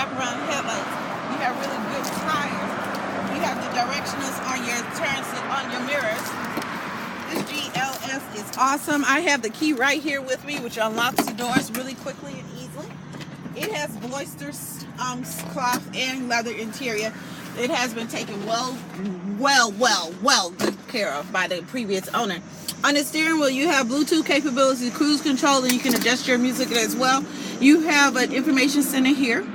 wraparound headlights. You have really good tires. You have the directionals on your turns on your mirrors. This GLS is awesome. I have the key right here with me, which unlocks the doors really quickly and easily. It has bolster cloth and leather interior. It has been taken well good care of by the previous owner. On the steering wheel, you have Bluetooth capability, cruise control, and you can adjust your music as well. You have an information center here.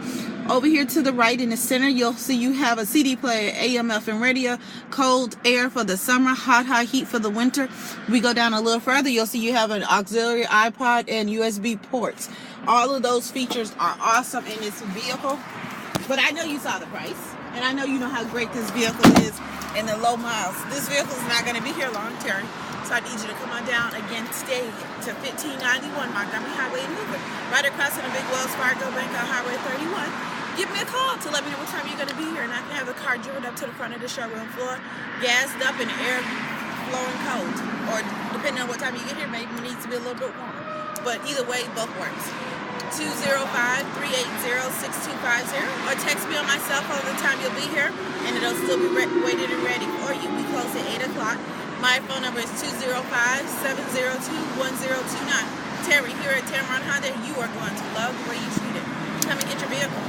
Over here to the right in the center, you'll see you have a CD player, AM, FM radio, cold air for the summer, hot, high heat for the winter. We go down a little further, you'll see you have an auxiliary iPod and USB ports. All of those features are awesome in this vehicle. But I know you saw the price, and I know you know how great this vehicle is in the low miles. This vehicle is not going to be here long, Terry. So I need you to come on down again today to 1591 Montgomery Highway in Hoover, right across from the big Wells Fargo Bank on Highway 31. Give me a call to let me know what time you're going to be here, and I can have the car driven up to the front of the showroom floor, gassed up and air blowing cold. Or depending on what time you get here, maybe it needs to be a little bit warmer. But either way, both works. 205-380-6250, or text me on my cell phone the time you'll be here, and it'll still be waited and ready for you. We close at 8 o'clock. My phone number is 205-702-1029. Terry here at Tameron Hyundai. You are going to love the way you treat it. Come and get your vehicle.